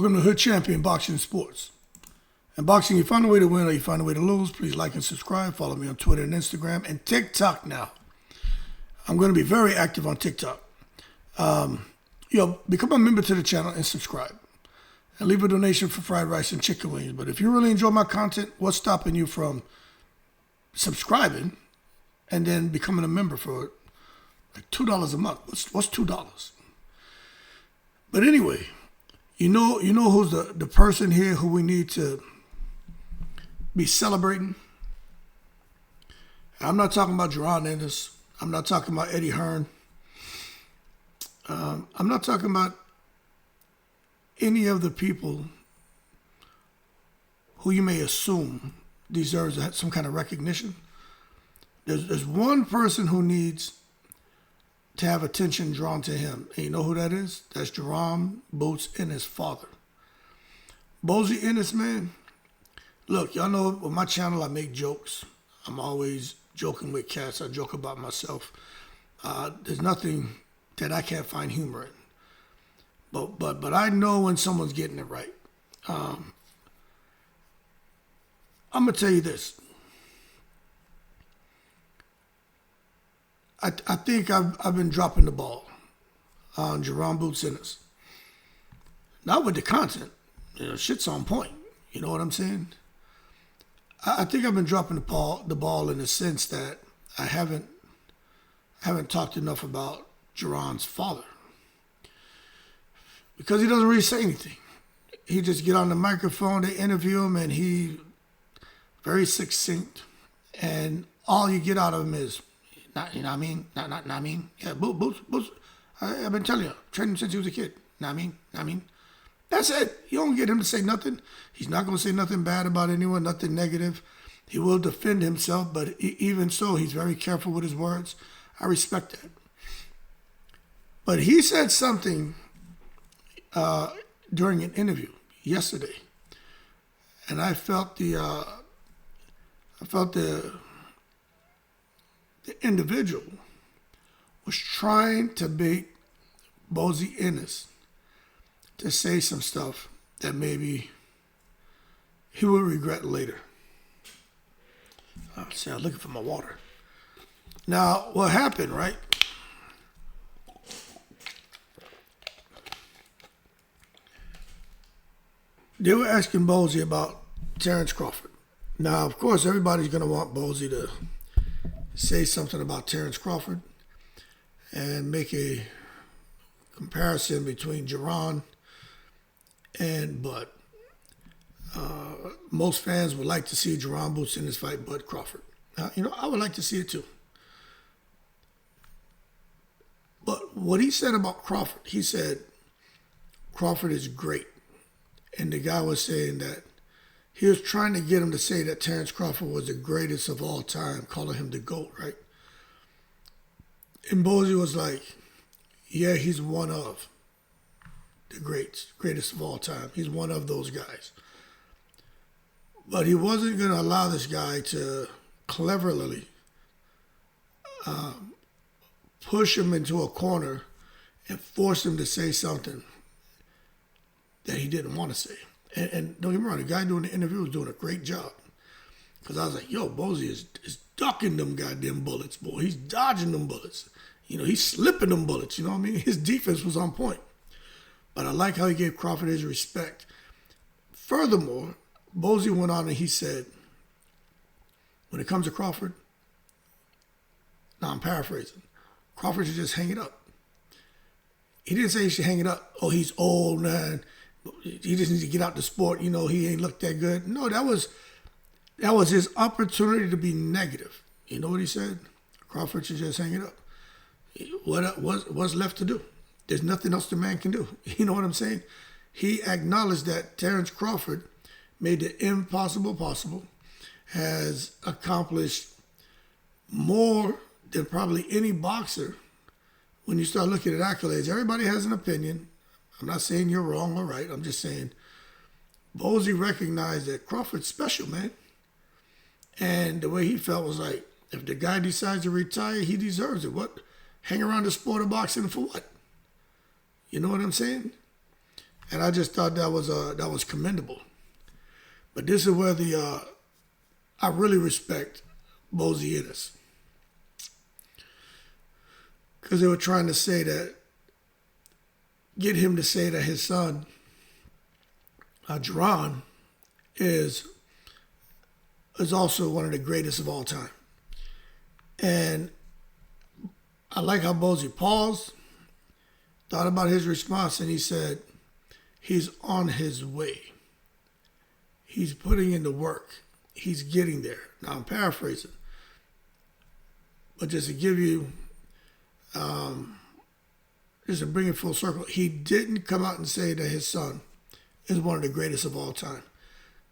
Welcome to Hood Champion Boxing Sports. In boxing, you find a way to win or you find a way to lose. Please like and subscribe. Follow me on Twitter and Instagram and TikTok now. I'm going to be very active on TikTok. Become a member to the channel and subscribe. And leave a donation for fried rice and chicken wings. But if you really enjoy my content, what's stopping you from subscribing and then becoming a member for like $2 a month? What's $2? But anyway, you know who's the person here who we need to be celebrating? I'm not talking about Jaron Ennis. I'm not talking about Eddie Hearn. I'm not talking about any of the people who you may assume deserves some kind of recognition. There's one person who needs to have attention drawn to him. And you know who that is? That's Jaron Boots Ennis' father. Bozy Ennis, man. Look, y'all know on my channel I make jokes. I'm always joking with cats. I joke about myself. There's nothing that I can't find humor in. But I know when someone's getting it right. I'm gonna tell you this. I think I've been dropping the ball on Jaron Boots Ennis. Not with the content. Shit's on point. You know what I'm saying? I think I've been dropping the ball in the sense that I haven't talked enough about Jaron's father. Because he doesn't really say anything. He just get on the microphone, they interview him, and he very succinct. And all you get out of him is, you know what I mean? Not I mean. Yeah, Boots. I've been telling you, training him since he was a kid. I mean. That's it. You don't get him to say nothing. He's not going to say nothing bad about anyone, nothing negative. He will defend himself, but even so, he's very careful with his words. I respect that. But he said something during an interview yesterday, and I felt the individual was trying to bait Bozy Ennis to say some stuff that maybe he will regret later. See, I'm looking for my water. Now, what happened, right? They were asking Bozy about Terrence Crawford. Now, of course, everybody's going to want Bozy to say something about Terrence Crawford and make a comparison between Jaron and Bud. Most fans would like to see Jaron Boots in this fight Bud Crawford. I would like to see it too. But what he said about Crawford, he said Crawford is great. And the guy was saying that he was trying to get him to say that Terrence Crawford was the greatest of all time, calling him the GOAT, right? And Bozy was like, yeah, he's one of the greatest of all time. He's one of those guys. But he wasn't going to allow this guy to cleverly push him into a corner and force him to say something that he didn't want to say. And don't get me wrong, the guy doing the interview was doing a great job. Because I was like, yo, Bozy is ducking them goddamn bullets, boy. He's dodging them bullets. He's slipping them bullets, you know what I mean? His defense was on point. But I like how he gave Crawford his respect. Furthermore, Bozy went on and he said, when it comes to Crawford, now I'm paraphrasing, Crawford should just hang it up. He didn't say he should hang it up. Oh, he's old, man. He just needs to get out the sport. He ain't looked that good. No, that was his opportunity to be negative. You know what he said? Crawford should just hang it up. What's left to do? There's nothing else the man can do. You know what I'm saying? He acknowledged that Terrence Crawford made the impossible possible, has accomplished more than probably any boxer. When you start looking at accolades, everybody has an opinion. I'm not saying you're wrong or right. I'm just saying Bozy recognized that Crawford's special, man. And the way he felt was like, if the guy decides to retire, he deserves it. What? Hang around the sport of boxing for what? You know what I'm saying? And I just thought that was commendable. But this is where I really respect Bozy Ennis. Because they were trying to say that, get him to say that his son, Jaron, is also one of the greatest of all time. And I like how Bozy paused, thought about his response, and he said, he's on his way. He's putting in the work. He's getting there. Now, I'm paraphrasing. But just to give you, just to bring it full circle, he didn't come out and say that his son is one of the greatest of all time,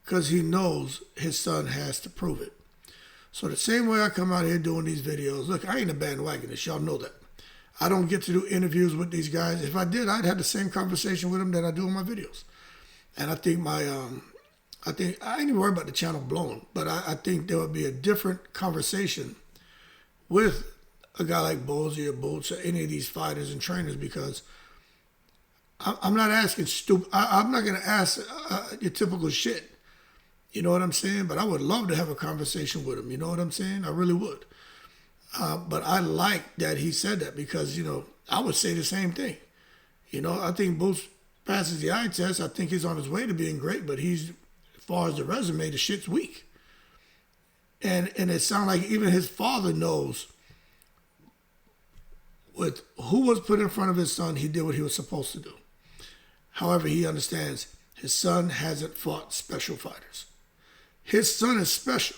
because he knows his son has to prove it. So the same way I come out here doing these videos, look, I ain't a bandwagonist. Y'all know that. I don't get to do interviews with these guys. If I did, I'd have the same conversation with them that I do in my videos. And I think I ain't even worried about the channel blowing, but I think there would be a different conversation with a guy like Bozy or Boots or any of these fighters and trainers, because I'm not asking stupid. I'm not going to ask your typical shit. You know what I'm saying? But I would love to have a conversation with him. You know what I'm saying? I really would. But I like that he said that, because, you know, I would say the same thing. You know, I think Boots passes the eye test. I think he's on his way to being great, but as far as the resume, the shit's weak. And it sounds like even his father knows with who was put in front of his son, he did what he was supposed to do. However, he understands his son hasn't fought special fighters. His son is special.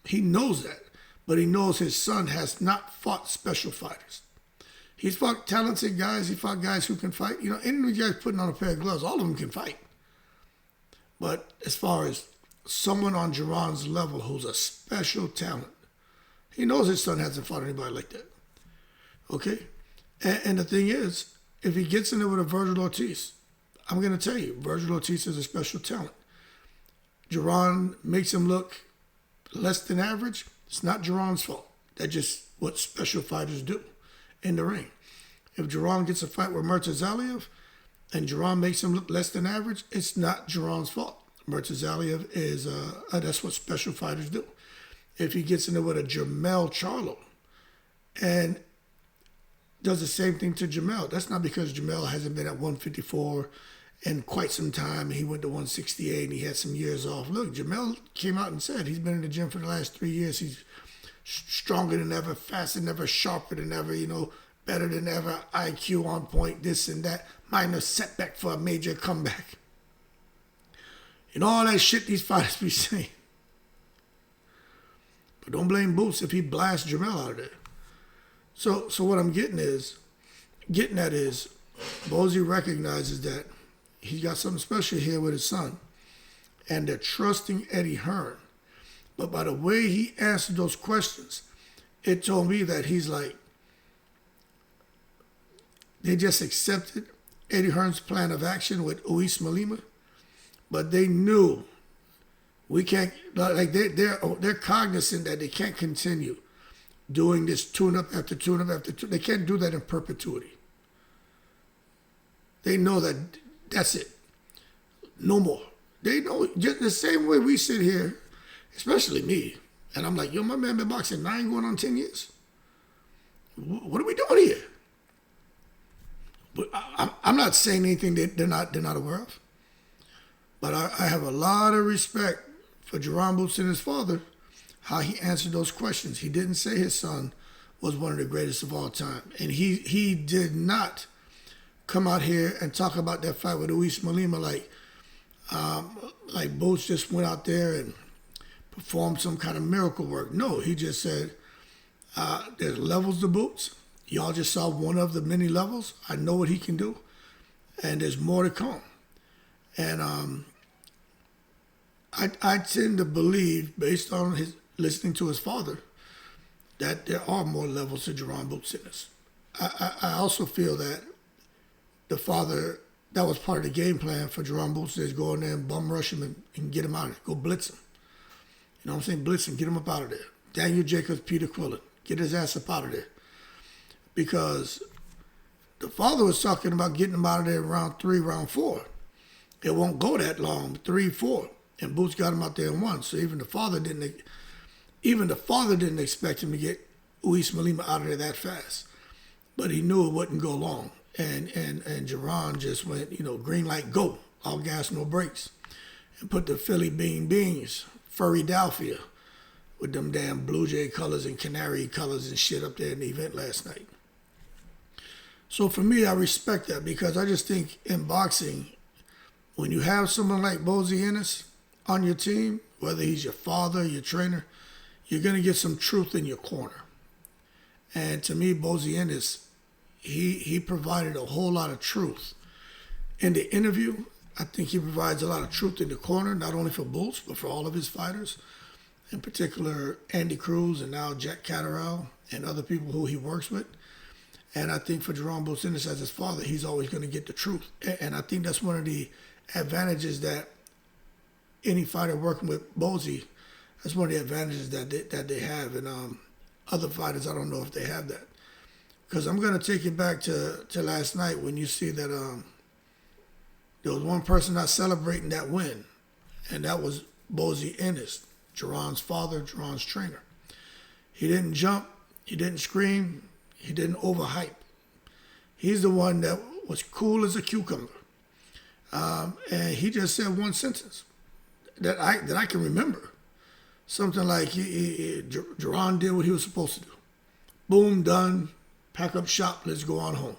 He knows that. But he knows his son has not fought special fighters. He's fought talented guys. He fought guys who can fight. You know, any of these guys putting on a pair of gloves, all of them can fight. But as far as someone on Jaron's level who's a special talent, he knows his son hasn't fought anybody like that. Okay? And the thing is, if he gets in there with a Virgil Ortiz, I'm going to tell you, Virgil Ortiz is a special talent. Jaron makes him look less than average. It's not Jaron's fault. That's just what special fighters do in the ring. If Jaron gets a fight with Murtazaliev and Jaron makes him look less than average, it's not Jaron's fault. Murtazaliev is, that's what special fighters do. If he gets in there with a Jermell Charlo and does the same thing to Jermell, that's not because Jermell hasn't been at 154 in quite some time. He went to 168 and he had some years off. Look, Jermell came out and said he's been in the gym for the last 3 years. He's stronger than ever, faster than ever, sharper than ever, you know, better than ever, IQ on point, this and that, minor setback for a major comeback. You know, all that shit these fighters be saying. But don't blame Boots if he blasts Jermell out of there. So what I'm getting at is Bozy recognizes that he's got something special here with his son, and they're trusting Eddie Hearn. But by the way he answered those questions, it told me that he's like, they just accepted Eddie Hearn's plan of action with Uisma Lima, but they knew we can't, like they're cognizant that they can't continue doing this tune-up after tune-up after tune-up. They can't do that in perpetuity. They know that that's it. No more. They know, just the same way we sit here, especially me, and I'm like, yo, my man been boxing 9 going on 10 years. What are we doing here? But I'm not saying anything that they're not aware of. But I have a lot of respect for Jaron Boots and his father, how he answered those questions. He didn't say his son was one of the greatest of all time. And he did not come out here and talk about that fight with Uisma Lima like Boots just went out there and performed some kind of miracle work. No, he just said, there's levels to Boots. Y'all just saw one of the many levels. I know what he can do. And there's more to come. And I tend to believe, based on his listening to his father, that there are more levels to Jaron Boots in this. I also feel that the father, that was part of the game plan for Jaron Boots, is go in there and bum rush him and get him out of there. Go blitz him. You know what I'm saying? Blitz him, get him up out of there. Daniel Jacobs, Peter Quillen, get his ass up out of there. Because the father was talking about getting him out of there in round 3, round 4. it won't go that long, 3, 4. And Boots got him out there in 1. So even the father didn't expect him to get Uisma Lima out of there that fast. But he knew it wouldn't go long. And Jaron just went, green light, go. All gas, no brakes. And put the Philly beans, Philadelphia, with them damn Blue Jay colors and Canary colors and shit up there in the event last night. So for me, I respect that because I just think in boxing, when you have someone like Bozy Ennis on your team, whether he's your father, your trainer, you're going to get some truth in your corner. And to me, Bozy Ennis, he provided a whole lot of truth. In the interview, I think he provides a lot of truth in the corner, not only for Boots, but for all of his fighters. In particular, Andy Cruz and now Jack Catterall and other people who he works with. And I think for Jaron Boots Ennis as his father, he's always going to get the truth. And I think that's one of the advantages that any fighter working with Bozy, that's one of the advantages that they have. And other fighters, I don't know if they have that. Because I'm going to take it back to last night when you see that there was one person not celebrating that win, and that was Bozy Ennis, Jaron's father, Jaron's trainer. He didn't jump, he didn't scream, he didn't overhype. He's the one that was cool as a cucumber. And he just said one sentence that I can remember. Something like, Jaron did what he was supposed to do. Boom, done, pack up shop, let's go on home.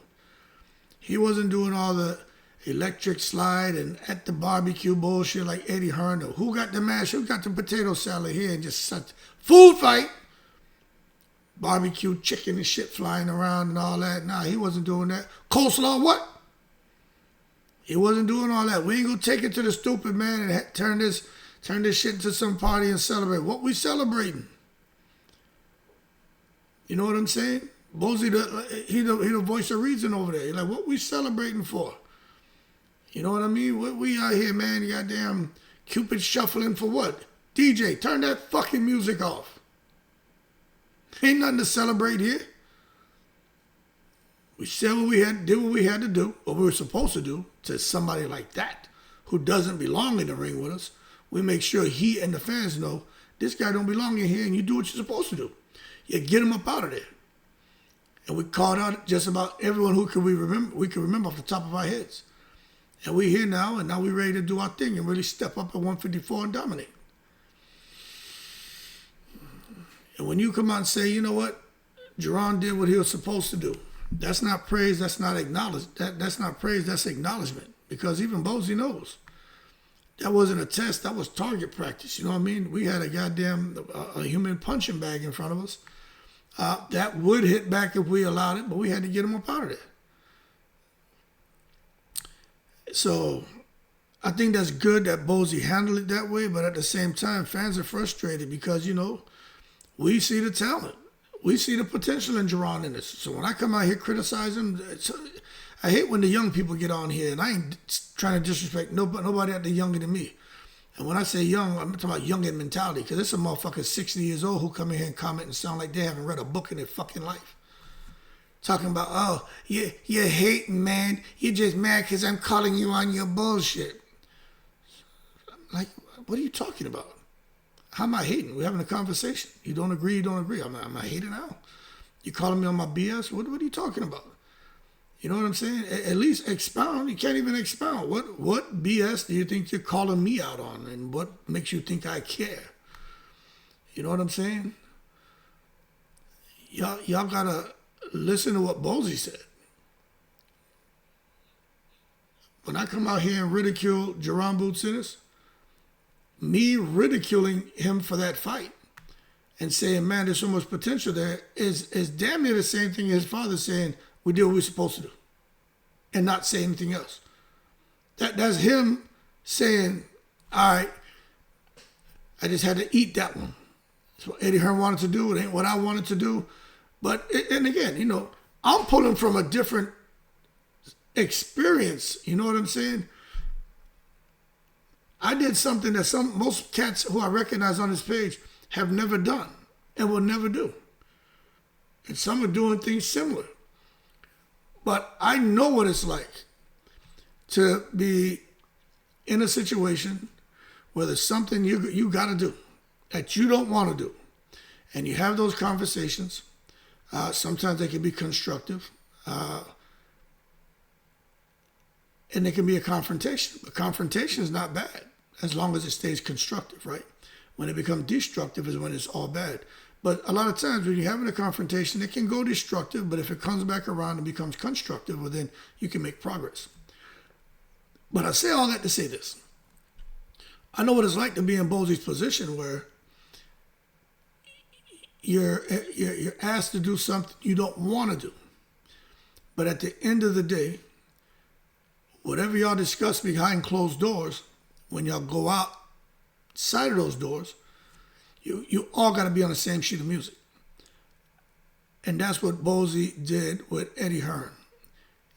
He wasn't doing all the electric slide and at the barbecue bullshit like Eddie Hearn. Who got the mash? Who got the potato salad here? And just such food fight. Barbecue chicken and shit flying around and all that. Nah, he wasn't doing that. Coleslaw, what? He wasn't doing all that. We ain't gonna take it to the stupid man and turn this shit into some party and celebrate. What we celebrating? You know what I'm saying? Bozy, he the voice of reason over there. He's like, what we celebrating for? You know what I mean? We out here, man, you goddamn Cupid shuffling for what? DJ, turn that fucking music off. Ain't nothing to celebrate here. We said what we had, did what we had to do, what we were supposed to do to somebody like that who doesn't belong in the ring with us. We make sure he and the fans know this guy don't belong in here, and you do what you're supposed to do. You get him up out of there. And we called out just about everyone who we can remember off the top of our heads. And we're here now, and now we're ready to do our thing and really step up at 154 and dominate. And when you come out and say, you know what, Jaron did what he was supposed to do, that's not praise, that's not acknowledged. That's not praise, that's acknowledgement. Because even Bozy knows. That wasn't a test, that was target practice. You know what I mean? We had a goddamn a human punching bag in front of us. That would hit back if we allowed it, but we had to get him up out of there. So I think that's good that Bozy handled it that way, but at the same time, fans are frustrated because, we see the talent. We see the potential in Jaron in this. So when I come out here criticizing, I hate when the young people get on here, and I ain't trying to disrespect nobody out there younger than me. And when I say young, I'm talking about young in mentality, because there's some motherfuckers 60 years old who come in here and comment and sound like they haven't read a book in their fucking life. Talking about, oh, you're hating, man. You're just mad because I'm calling you on your bullshit. Like, what are you talking about? How am I hating? We're having a conversation. You don't agree, you don't agree. I'm not hating now. You calling me on my BS? What are you talking about? You know what I'm saying? At least expound. You can't even expound. What BS do you think you're calling me out on? And what makes you think I care? You know what I'm saying? Y'all gotta listen to what Bozy said. When I come out here and ridicule Jaron Boots Ennis, me ridiculing him for that fight and saying, man, there's so much potential there is damn near the same thing as his father saying, we did what we were supposed to do and not say anything else. That's him saying, all right, I just had to eat that one. That's what Eddie Hearn wanted to do. It ain't what I wanted to do. But, and again, I'm pulling from a different experience. You know what I'm saying? I did something that most cats who I recognize on this page have never done and will never do. And some are doing things similar. But I know what it's like to be in a situation where there's something you got to do that you don't want to do, and you have those conversations, sometimes they can be constructive, and it can be a confrontation. But confrontation is not bad as long as it stays constructive, right? When it becomes destructive is when it's all bad. But a lot of times when you're having a confrontation, it can go destructive, but if it comes back around and becomes constructive, well, then you can make progress. But I say all that to say this. I know what it's like to be in Bozy's position where you're asked to do something you don't want to do. But at the end of the day, whatever y'all discuss behind closed doors, when y'all go outside of those doors, you all got to be on the same sheet of music. And that's what Bozy did with Eddie Hearn.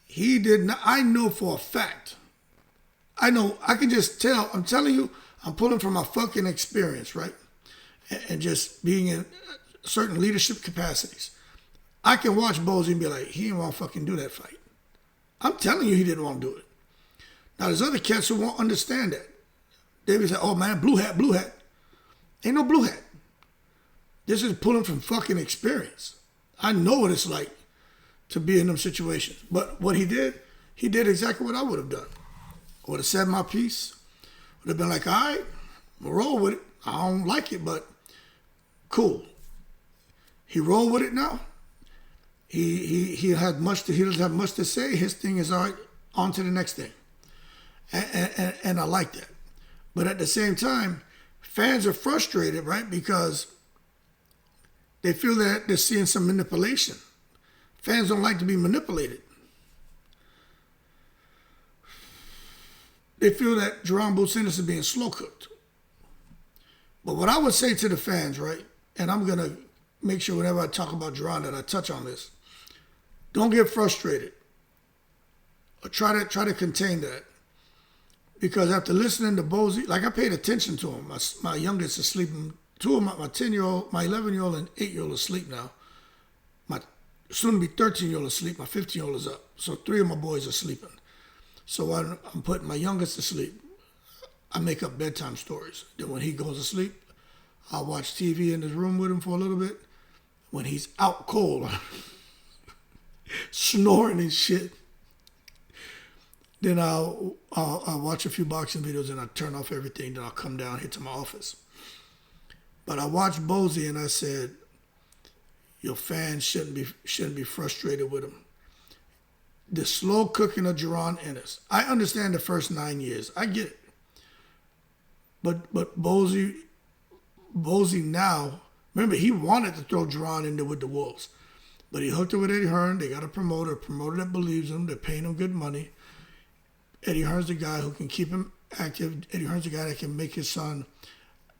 He did not, I know for a fact, I can just tell, I'm telling you, I'm pulling from my fucking experience, right? And just being in certain leadership capacities. I can watch Bozy and be like, he didn't want to fucking do that fight. I'm telling you he didn't want to do it. Now there's other cats who won't understand that. They be like, oh man, blue hat. Ain't no blue hat. This is pulling from fucking experience. I know what it's like to be in them situations. But what he did exactly what I would have done. I would have said my piece. Would have been like, all right, we'll roll with it. I don't like it, but cool. He rolled with it now. He doesn't have much to say. His thing is, all right, on to the next thing. And I like that. But at the same time, fans are frustrated, right? Because they feel that they're seeing some manipulation. Fans don't like to be manipulated. They feel that Jaron Ennis is being slow cooked. But what I would say to the fans, right? And I'm going to make sure whenever I talk about Jaron that I touch on this. Don't get frustrated. Or try to contain that. Because after listening to Bozy, like I paid attention to him. My youngest is sleeping. Two of my 10-year-old, my 11-year-old and 8-year-old are asleep now. My soon-to-be 13-year-old is asleep. My 15-year-old is up. So 3 of my boys are sleeping. So I'm putting my youngest to sleep. I make up bedtime stories. Then when he goes to sleep, I'll watch TV in his room with him for a little bit. When he's out cold, snoring and shit, then I'll watch a few boxing videos and I'll turn off everything. Then I'll come down here to my office. But I watched Bozy and I said, your fans shouldn't be frustrated with him. The slow cooking of Jaron Ennis. I understand the first 9 years. I get it. But Bozy now, remember, he wanted to throw Jaron in there with the Wolves. But he hooked it with Eddie Hearn. They got a promoter that believes him. They're paying him good money. Eddie Hearn's the guy who can keep him active. Eddie Hearn's the guy that can make his son,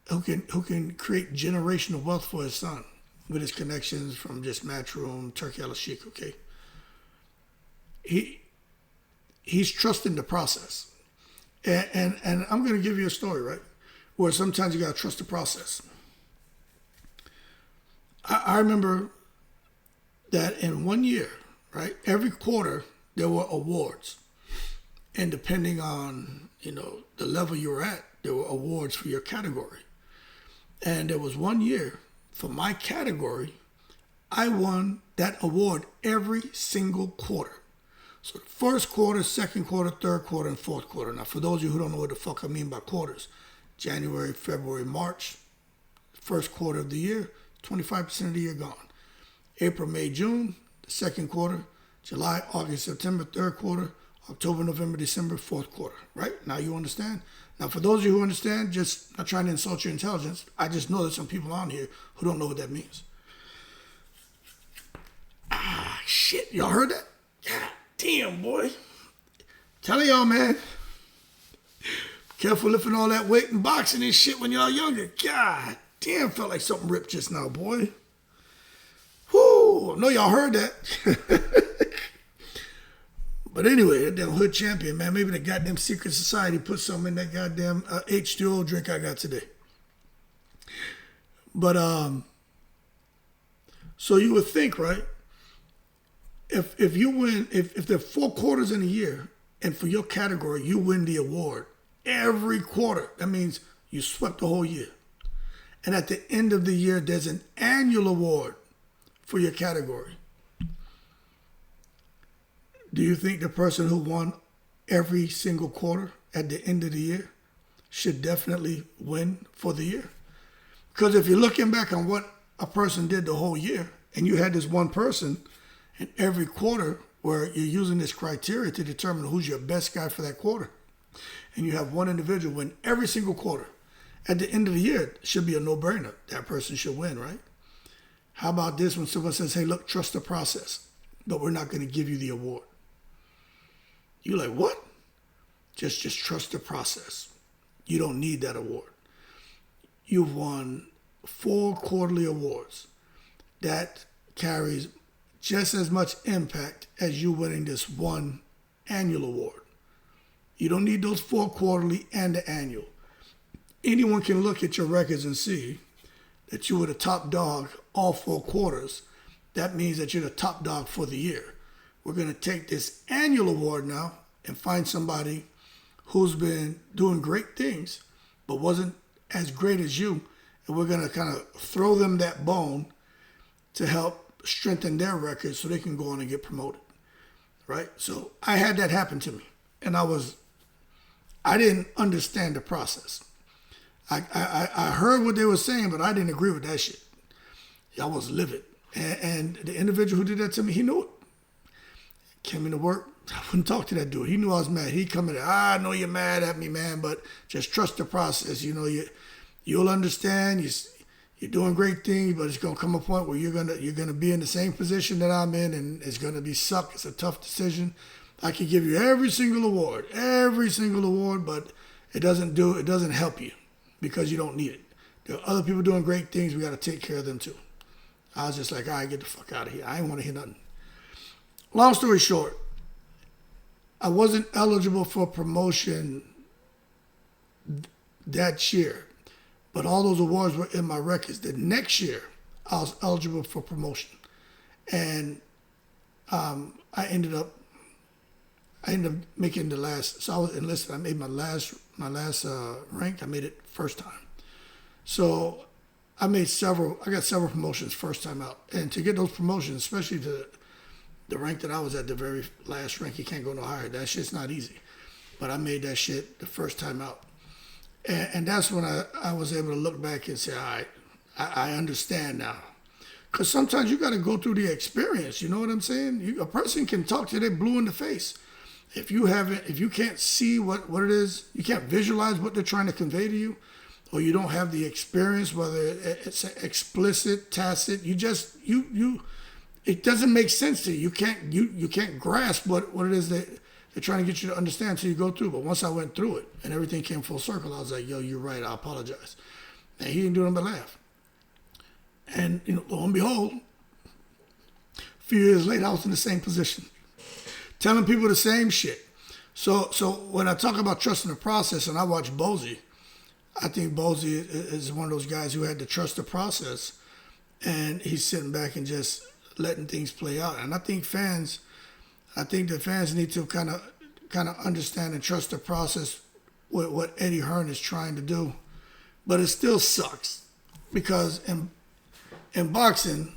who can create generational wealth for his son with his connections from just Matchroom, Turki Alalshikh, okay? He's trusting the process. And I'm going to give you a story, right? Where sometimes you got to trust the process. I remember that in 1 year, right, every quarter there were awards. And depending on, the level you were at, there were awards for your category. And there was 1 year for my category, I won that award every single quarter. So the first quarter, second quarter, third quarter, and fourth quarter. Now, for those of you who don't know what the fuck I mean by quarters, January, February, March, first quarter of the year, 25% of the year gone. April, May, June, the second quarter, July, August, September, third quarter, October, November, December, fourth quarter, right? Now you understand? Now, for those of you who understand, just not trying to insult your intelligence, I just know there's some people on here who don't know what that means. Ah, shit. Y'all heard that? God damn, boy. Telling y'all, man. Careful lifting all that weight and boxing and shit when y'all younger. God damn, felt like something ripped just now, boy. Whoo, I know y'all heard that. But anyway, that damn hood champion, man. Maybe the goddamn secret society put something in that goddamn H2O drink I got today. But, so you would think, right? If you win, if there are 4 quarters in a year, and for your category, you win the award, every quarter. That means you swept the whole year. And at the end of the year, there's an annual award for your category. Do you think the person who won every single quarter at the end of the year should definitely win for the year? Because if you're looking back on what a person did the whole year, and you had this one person in every quarter where you're using this criteria to determine who's your best guy for that quarter, and you have one individual win every single quarter, at the end of the year, it should be a no-brainer. That person should win, right? How about this when someone says, hey, look, trust the process, but we're not going to give you the award? You're like, what? Just trust the process. You don't need that award. You've won 4 quarterly awards. That carries just as much impact as you winning this one annual award. You don't need those 4 quarterly and the annual. Anyone can look at your records and see that you were the top dog all 4 quarters. That means that you're the top dog for the year. We're going to take this annual award now and find somebody who's been doing great things but wasn't as great as you, and we're going to kind of throw them that bone to help strengthen their record so they can go on and get promoted, right? So I had that happen to me, and I didn't understand the process. I heard what they were saying, but I didn't agree with that shit. I was livid. And the individual who did that to me, he knew it. Came into work, I wouldn't talk to that dude. He knew I was mad. He'd come in there, I know you're mad at me, man, but just trust the process. You know, you'll understand. You're doing great things, but it's gonna come a point where you're gonna be in the same position that I'm in, and it's gonna be suck. It's a tough decision. I can give you every single award, but it doesn't help you because you don't need it. There are other people doing great things. We got to take care of them too. I was just like, all right, get the fuck out of here. I ain't want to hear nothing. Long story short, I wasn't eligible for promotion that year, but all those awards were in my records. The next year, I was eligible for promotion, and I ended up making the last. So I was enlisted. I made my last rank. I made it first time. So I got several promotions first time out, and to get those promotions, especially the rank that I was at, the very last rank, you can't go no higher. That shit's not easy. But I made that shit the first time out. And that's when I was able to look back and say, all right, I understand now. Because sometimes you got to go through the experience, you know what I'm saying? A person can talk to you, they're blue in the face. If you can't see what it is, you can't visualize what they're trying to convey to you, or you don't have the experience, whether it's explicit, tacit, it doesn't make sense to you. You can't grasp what it is that they're trying to get you to understand until you go through. But once I went through it and everything came full circle, I was like, yo, you're right, I apologize. And he didn't do nothing but laugh. And lo and behold, a few years later, I was in the same position, telling people the same shit. So when I talk about trusting the process, and I watch Bozy, I think Bozy is one of those guys who had to trust the process, and he's sitting back and just letting things play out. And I think the fans need to kind of understand and trust the process with what Eddie Hearn is trying to do. But it still sucks because in boxing,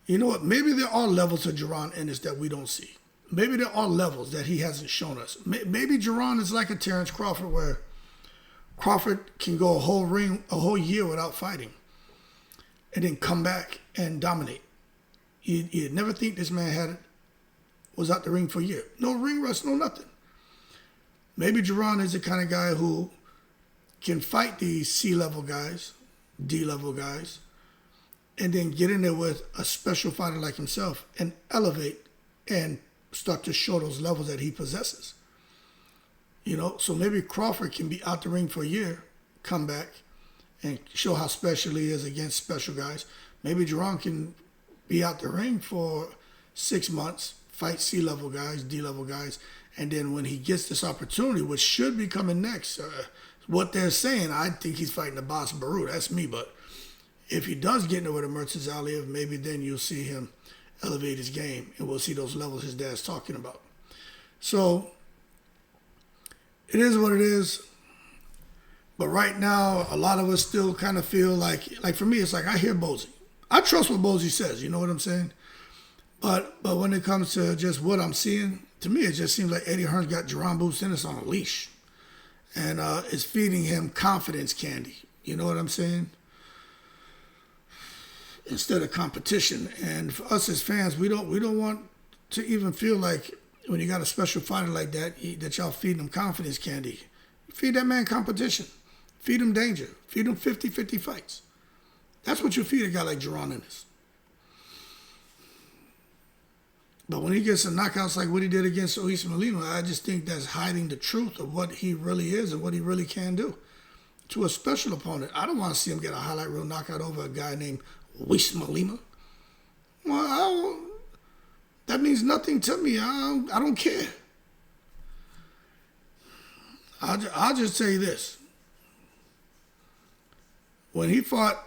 you know what? Maybe there are levels of Jaron Ennis that we don't see. Maybe there are levels that he hasn't shown us. Maybe Jaron is like a Terrence Crawford, where Crawford can go a whole year without fighting, and then come back and dominate. You'd never think this man was out the ring for a year. No ring rust, no nothing. Maybe Jaron is the kind of guy who can fight these C-level guys, D-level guys, and then get in there with a special fighter like himself and elevate and start to show those levels that he possesses. So maybe Crawford can be out the ring for a year, come back, and show how special he is against special guys. Maybe Jaron can be out the ring for 6 months, fight C-level guys, D-level guys, and then when he gets this opportunity, which should be coming next, what they're saying, I think he's fighting the Boss Baru. That's me, but if he does get into with a Mertens Aliyev, maybe then you'll see him elevate his game, and we'll see those levels his dad's talking about. So it is what it is. But right now, a lot of us still kind of feel like for me, it's like I hear Bozy. I trust what Bozy says. You know what I'm saying? But when it comes to just what I'm seeing, to me, it just seems like Eddie Hearn's got Jaron Boots Ennis on a leash, and is feeding him confidence candy. You know what I'm saying? Instead of competition. And for us as fans, we don't want to even feel like when you got a special fighter like that, that y'all feeding him confidence candy. Feed that man competition. Feed him danger. Feed him 50-50 fights. That's what you feed a guy like Jaron Ennis. But when he gets some knockouts like what he did against Uisma Lima, I just think that's hiding the truth of what he really is and what he really can do to a special opponent. I don't want to see him get a highlight reel knockout over a guy named Uisma Lima. Well, that means nothing to me. I don't care. I'll just tell you this. When he fought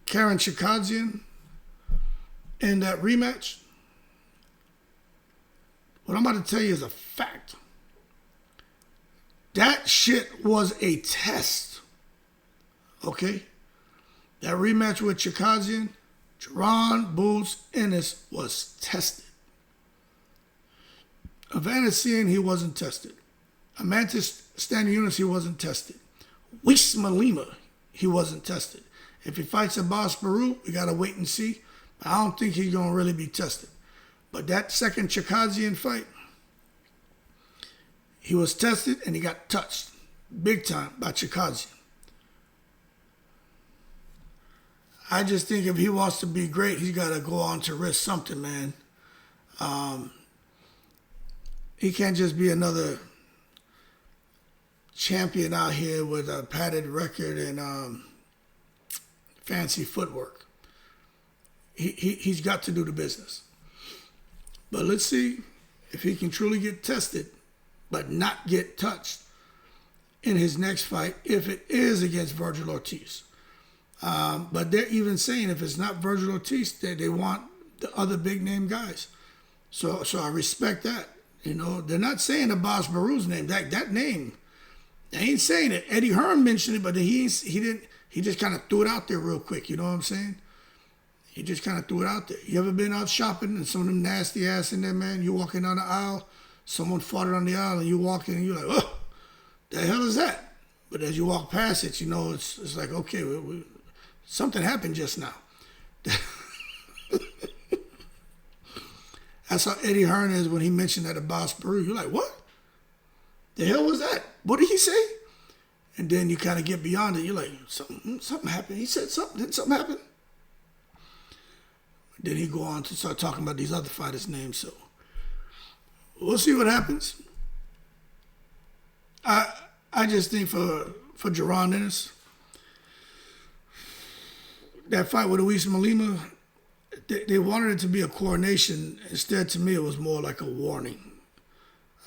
Karen Chikadzian in that rematch, what I'm about to tell you is a fact. That shit was a test. Okay? That rematch with Chikadzian, Jaron Boots Ennis was tested. Evanescence, he wasn't tested. Amantis Standing Units, he wasn't tested. Uisma Lima, he wasn't tested. If he fights a Boss Baru, we got to wait and see. I don't think he's going to really be tested. But that second Chikadzian fight, he was tested and he got touched big time by Chikadzian. I just think if he wants to be great, he's got to go on to risk something, man. He can't just be another champion out here with a padded record and fancy footwork. He's got to do the business. But let's see if he can truly get tested but not get touched in his next fight if it is against Virgil Ortiz. But they're even saying if it's not Virgil Ortiz, they want the other big name guys. So I respect that. You know, they're not saying the Boss Baru's name. That name, they ain't saying it. Eddie Hearn mentioned it, but he didn't. He just kind of threw it out there real quick. You know what I'm saying? He just kind of threw it out there. You ever been out shopping and some of them nasty ass in there, man? You walking down the aisle, someone farted on the aisle, and you walk in and you're like, oh, the hell is that? But as you walk past it, you know, it's like, okay, something happened just now. That's how Eddie Hearn is when he mentioned that at Boss Baru. You're like, what? The hell was that? What did he say? And then you kind of get beyond it. You're like, something happened. He said something. Did something happen? Then he go on to start talking about these other fighters' names. So we'll see what happens. I just think for Jaron Ennis, that fight with Uisma Lima, they wanted it to be a coronation. Instead, to me, it was more like a warning.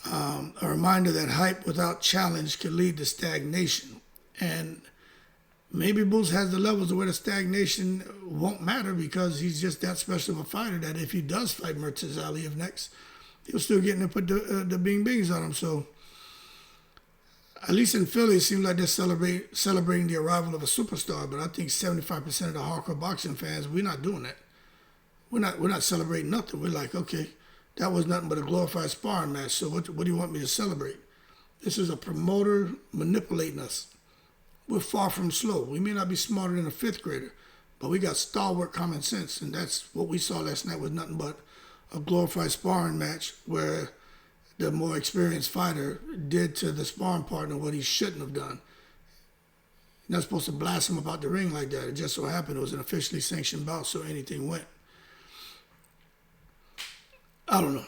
A reminder that hype without challenge could lead to stagnation. And maybe Boots has the levels where the stagnation won't matter because he's just that special of a fighter that if he does fight Murtaza Aliyev next, he'll still get to put the bing-bings on him. So at least in Philly, it seems like they're celebrating the arrival of a superstar. But I think 75% of the hardcore boxing fans, we're not doing that. We're not celebrating nothing. We're like, okay, that was nothing but a glorified sparring match. So what do you want me to celebrate? This is a promoter manipulating us. We're far from slow. We may not be smarter than a fifth grader, but we got stalwart common sense. And that's what we saw last night was nothing but a glorified sparring match where the more experienced fighter did to the sparring partner what he shouldn't have done. You're not supposed to blast him about the ring like that. It just so happened it was an officially sanctioned bout, so anything went. I don't know.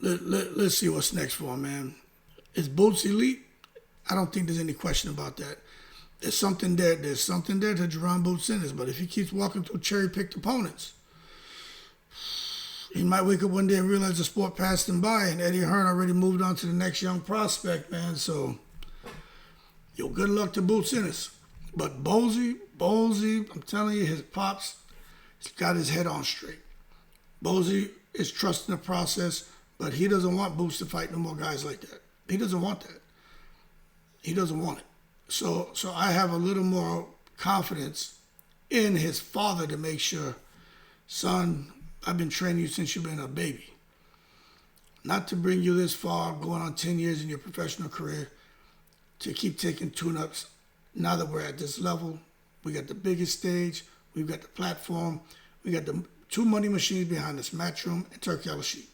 Let's see what's next for him, man. Is Boots elite? I don't think there's any question about that. There's something there. There's something there to Jaron Boots Ennis, but if he keeps walking through cherry-picked opponents, he might wake up one day and realize the sport passed him by, and Eddie Hearn already moved on to the next young prospect, man. So, good luck to Boots Ennis. But Bozy, I'm telling you, his pops, he's got his head on straight. Bozy is trusting the process, but he doesn't want Boots to fight no more guys like that. He doesn't want that. He doesn't want it. So I have a little more confidence in his father to make sure, son, I've been training you since you've been a baby. Not to bring you this far, going on 10 years in your professional career, to keep taking tune-ups. Now that we're at this level, we got the biggest stage, we've got the platform, we got the 2 money machines behind us, Matchroom and Turki Alalshikh.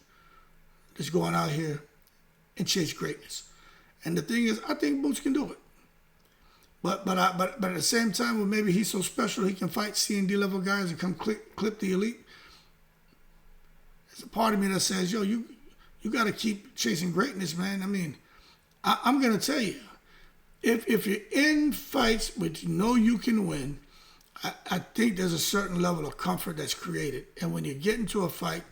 Just going out here and chase greatness. And the thing is, I think Boots can do it. But at the same time, well, maybe he's so special he can fight C and D level guys and come clip the elite. There's a part of me that says, yo, you got to keep chasing greatness, man. I mean, I'm going to tell you, if you're in fights which you know you can win, I think there's a certain level of comfort that's created. And when you get into a fight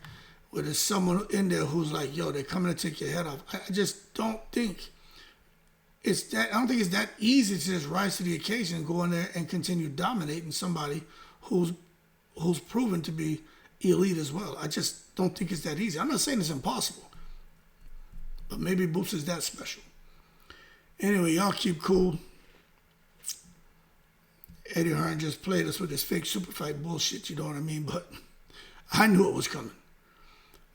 where there's someone in there who's like, yo, they're coming to take your head off, I just don't think I don't think it's that easy to just rise to the occasion and go in there and continue dominating somebody who's proven to be elite as well. I just don't think it's that easy. I'm not saying it's impossible, but maybe Boots is that special. Anyway, y'all keep cool. Eddie Hearn just played us with this fake super fight bullshit, you know what I mean? But I knew it was coming.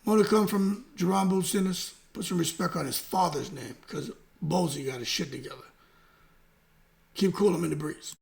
More to come from Jaron Boots Ennis. Put some respect on his father's name, because Bozy got his shit together. Keep cool, I'm in the breeze.